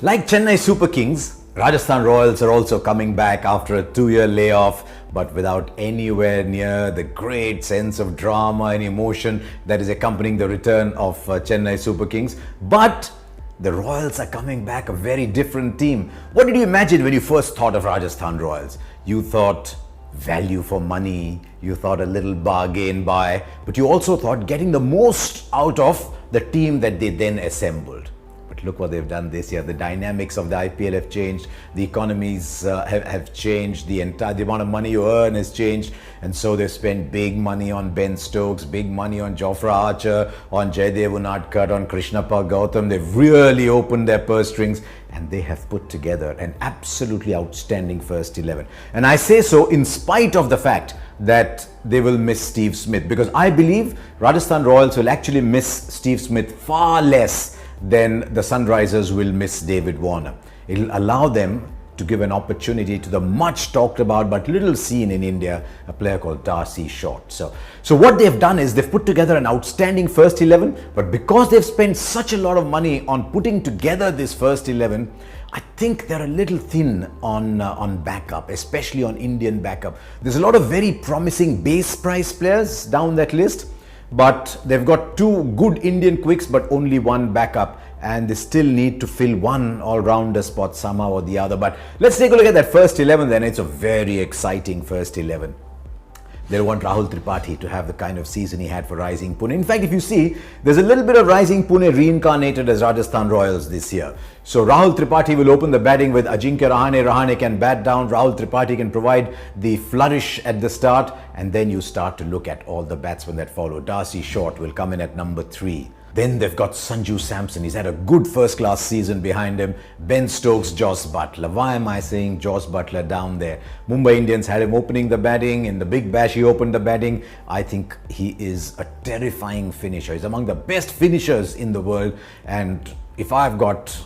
Like Chennai Super Kings, Rajasthan Royals are also coming back after a 2-year layoff, but without anywhere near the great sense of drama and emotion that is accompanying the return of Chennai Super Kings. But the Royals are coming back a very different team. What did you imagine when you first thought of Rajasthan Royals? You thought value for money, you thought a little bargain buy, but you also thought getting the most out of the team that they then assembled. But look what they've done this year. The dynamics of the IPL have changed, the economies have changed, the amount of money you earn has changed, and so they've spent big money on Ben Stokes, big money on Jofra Archer, on Jaydev Unadkat, on Krishnappa Gautam. They've really opened their purse strings, and they have put together an absolutely outstanding first 11. And I say so in spite of the fact that they will miss Steve Smith, because I believe Rajasthan Royals will actually miss Steve Smith far less than the Sunrisers will miss David Warner. It'll allow them to give an opportunity to the much talked about but little seen in India, a player called Darcy Short. So what they've done is they've put together an outstanding first 11, but because they've spent such a lot of money on putting together this first 11, I think they're a little thin on backup, especially on Indian backup. There's a lot of very promising base price players down that list, but they've got two good Indian quicks but only one backup, and they still need to fill one all-rounder spot somehow or the other. But let's take a look at that first 11 then. It's a very exciting first 11. They'll want Rahul Tripathi to have the kind of season he had for Rising Pune. In fact, if you see, there's a little bit of Rising Pune reincarnated as Rajasthan Royals this year. So Rahul Tripathi will open the batting with Ajinkya Rahane. Rahane can bat down. Rahul Tripathi can provide the flourish at the start. And then you start to look at all the batsmen that follow. Darcy Short will come in at number 3. Then they've got Sanju Samson. He's had a good first-class season behind him. Ben Stokes, Jos Buttler. Why am I saying Jos Buttler down there? Mumbai Indians had him opening the batting. In the Big Bash, he opened the batting. I think he is a terrifying finisher. He's among the best finishers in the world. And if I've got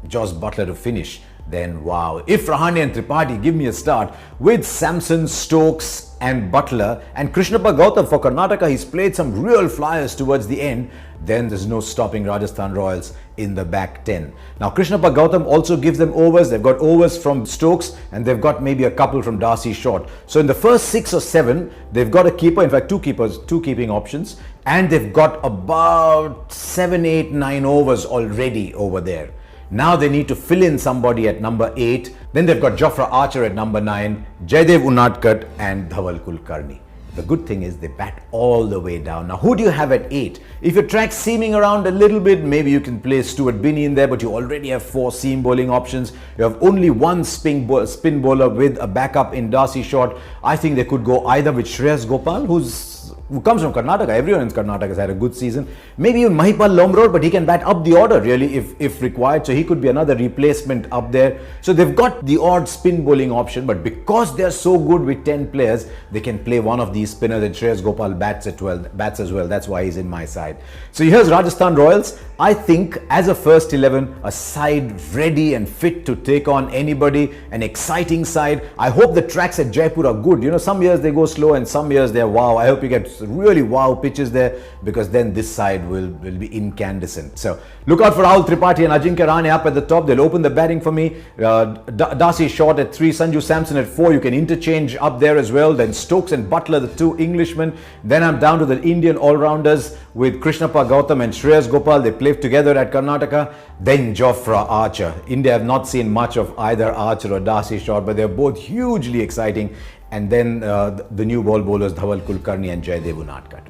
Jos Buttler to finish, then wow. If Rahane and Tripathi give me a start with Samson, Stokes and Buttler, and Krishnappa Gautam for Karnataka, he's played some real flyers towards the end, then there's no stopping Rajasthan Royals in the back 10. Now Krishnappa Gautam also gives them overs. They've got overs from Stokes and they've got maybe a couple from Darcy Short. So in the first 6 or 7, they've got a keeper, in fact two keeping options, and they've got about 7, 8, 9 overs already over there. Now they need to fill in somebody at number 8. Then they've got Jofra Archer at number 9, Jaydev Unadkat and Dhaval Kulkarni. The good thing is they bat all the way down. Now who do you have at 8? If your track's seaming around a little bit, maybe you can play Stuart Binney in there, but you already have 4 seam bowling options. You have only one spin bowler with a backup in Darcy Short. I think they could go either with Shreyas Gopal, who comes from Karnataka. Everyone in Karnataka has had a good season. Maybe even Mahipal Lomrod, but he can bat up the order really if required. So he could be another replacement up there. So they've got the odd spin bowling option, but because they're so good with 10 players, they can play one of these spinners, and Shreyas Gopal bats as well. That's why he's in my side. So here's Rajasthan Royals. I think as a first 11, a side ready and fit to take on anybody, an exciting side. I hope the tracks at Jaipur are good. You know, some years they go slow and some years they're wow. I hope you get really wow pitches there, because then this side will be incandescent. So look out for Rahul Tripathi and Ajinkya Rahane up at the top. They'll open the batting for me. Darcy Short at 3, Sanju Samson at 4. You can interchange up there as well. Then Stokes and Buttler, the 2 Englishmen. Then I'm down to the Indian all-rounders with Krishnappa Gautam and Shreyas Gopal. They played together at Karnataka. Then Jofra Archer. India have not seen much of either Archer or Darcy Short, but they're both hugely exciting. And then the new ball bowlers Dhaval Kulkarni and Jaydev Unadkat.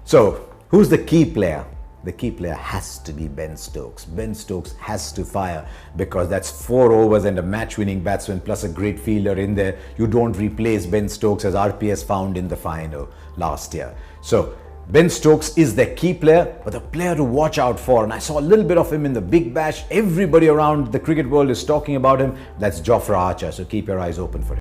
So who's the key player? The key player has to be Ben Stokes. Ben Stokes has to fire, because that's 4 overs and a match-winning batsman plus a great fielder in there. You don't replace Ben Stokes, as RPS found in the final last year. So Ben Stokes is the key player, but the player to watch out for, and I saw a little bit of him in the Big Bash. Everybody around the cricket world is talking about him. That's Jofra Archer. So keep your eyes open for him.